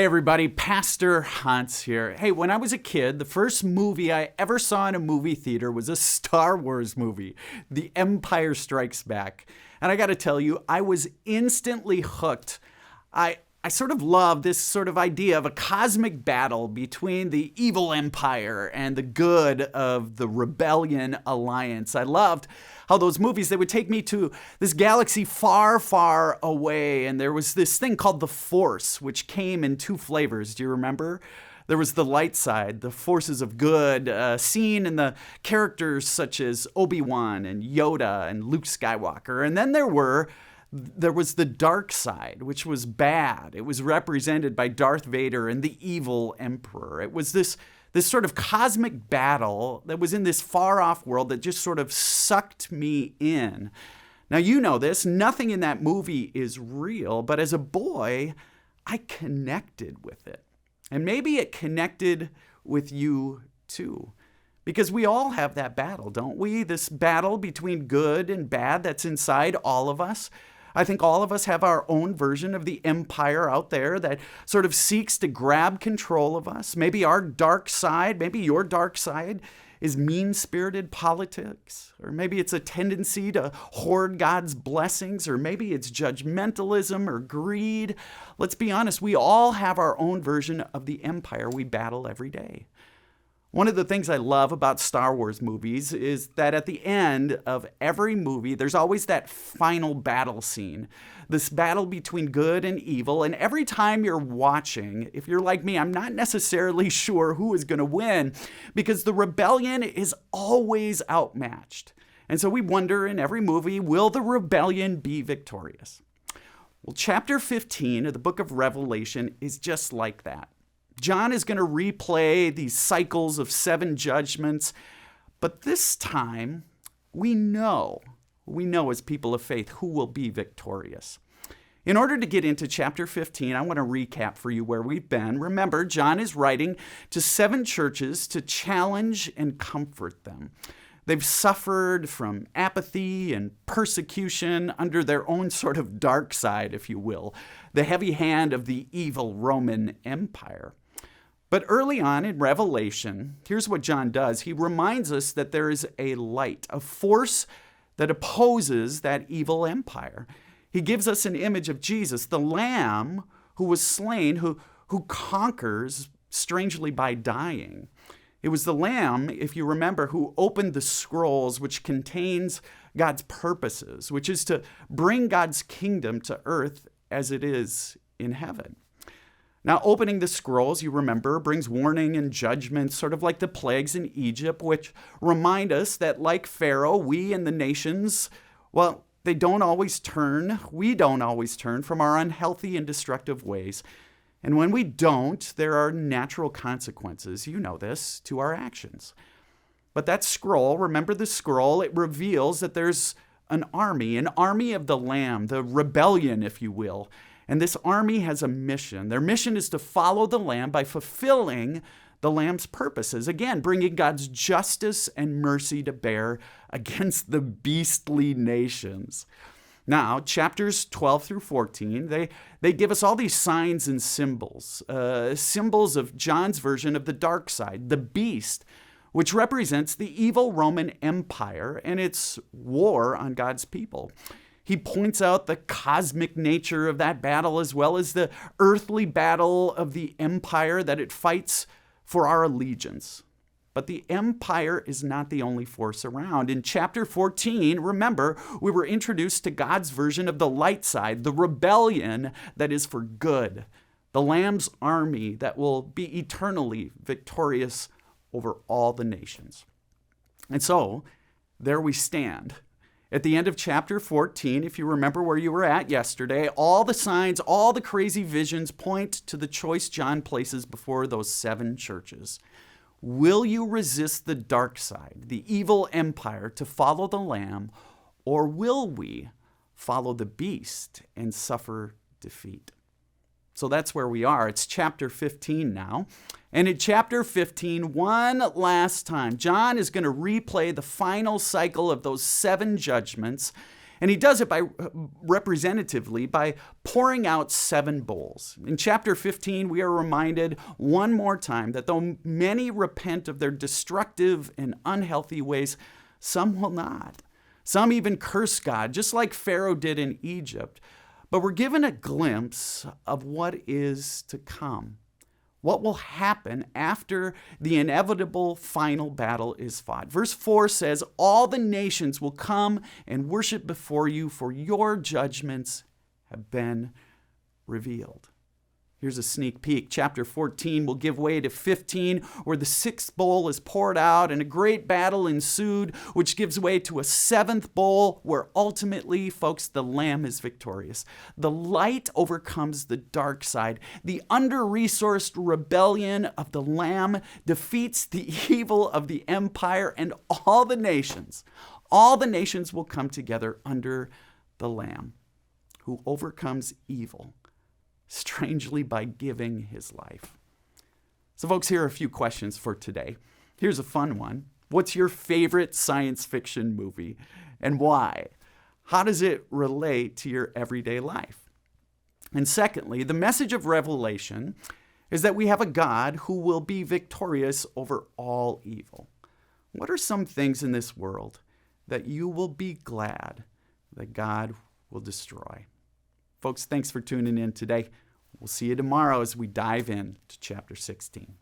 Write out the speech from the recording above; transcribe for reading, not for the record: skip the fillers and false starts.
Hey everybody, Pastor Hans here. Hey, when I was a kid, the first movie I ever saw in a movie theater was a Star Wars movie, The Empire Strikes Back. And I gotta tell you, I was instantly hooked. I sort of love this sort of idea of a cosmic battle between the evil empire and the good of the rebellion alliance. I loved how those movies, they would take me to this galaxy far, far away. And there was this thing called the Force, which came in two flavors. Do you remember? There was the light side, the forces of good, seen in the characters such as Obi-Wan and Yoda and Luke Skywalker. And then there was the dark side, which was bad. It was represented by Darth Vader and the evil emperor. It was this sort of cosmic battle that was in this far-off world that just sort of sucked me in. Now, you know this. Nothing in that movie is real, but as a boy, I connected with it. And maybe it connected with you too. Because we all have that battle, don't we? This battle between good and bad that's inside all of us. I think all of us have our own version of the empire out there that sort of seeks to grab control of us. Maybe our dark side, maybe your dark side is mean-spirited politics, or maybe it's a tendency to hoard God's blessings, or maybe it's judgmentalism or greed. Let's be honest, we all have our own version of the empire we battle every day. One of the things I love about Star Wars movies is that at the end of every movie, there's always that final battle scene, this battle between good and evil. And every time you're watching, if you're like me, I'm not necessarily sure who is going to win because the rebellion is always outmatched. And so we wonder in every movie, will the rebellion be victorious? Well, chapter 15 of the book of Revelation is just like that. John is going to replay these cycles of 7 judgments, but this time we know as people of faith who will be victorious. In order to get into chapter 15, I want to recap for you where we've been. Remember, John is writing to 7 churches to challenge and comfort them. They've suffered from apathy and persecution under their own sort of dark side, if you will, the heavy hand of the evil Roman Empire. But early on in Revelation, here's what John does. He reminds us that there is a light, a force that opposes that evil empire. He gives us an image of Jesus, the Lamb who was slain, who conquers strangely by dying. It was the Lamb, if you remember, who opened the scrolls, which contains God's purposes, which is to bring God's kingdom to earth as it is in heaven. Now, opening the scrolls, you remember, brings warning and judgment, sort of like the plagues in Egypt, which remind us that like Pharaoh, we and the nations, well, we don't always turn from our unhealthy and destructive ways. And when we don't, there are natural consequences, you know this, to our actions. But that scroll, remember the scroll, it reveals that there's an army of the Lamb, the rebellion, if you will. And this army has a mission. Their mission is to follow the Lamb by fulfilling the Lamb's purposes. Again, bringing God's justice and mercy to bear against the beastly nations. Now, chapters 12 through 14, they give us all these signs and symbols. Symbols of John's version of the dark side, the beast, which represents the evil Roman Empire and its war on God's people. He points out the cosmic nature of that battle as well as the earthly battle of the empire that it fights for our allegiance. But the empire is not the only force around. In chapter 14, remember, we were introduced to God's version of the light side, the rebellion that is for good, the Lamb's army that will be eternally victorious over all the nations. And so, there we stand. At the end of chapter 14, if you remember where you were at yesterday, all the signs, all the crazy visions point to the choice John places before those 7 churches. Will you resist the dark side, the evil empire, to follow the Lamb, or will we follow the beast and suffer defeat? So that's where we are. It's chapter 15 now. And in chapter 15, one last time, John is going to replay the final cycle of those 7 judgments. And he does it representatively by pouring out 7 bowls. In chapter 15, we are reminded one more time that though many repent of their destructive and unhealthy ways, some will not. Some even curse God, just like Pharaoh did in Egypt. But we're given a glimpse of what is to come. What will happen after the inevitable final battle is fought. Verse 4 says, all the nations will come and worship before you, for your judgments have been revealed. Here's a sneak peek. Chapter 14 will give way to 15, where the 6th bowl is poured out and a great battle ensued, which gives way to a 7th bowl, where ultimately, folks, the Lamb is victorious. The light overcomes the dark side. The under-resourced rebellion of the Lamb defeats the evil of the empire, and all the nations will come together under the Lamb, who overcomes evil strangely by giving his life. So folks, here are a few questions for today. Here's a fun one. What's your favorite science fiction movie and why? How does it relate to your everyday life? And secondly, the message of Revelation is that we have a God who will be victorious over all evil. What are some things in this world that you will be glad that God will destroy? Folks, thanks for tuning in today. We'll see you tomorrow as we dive in to chapter 16.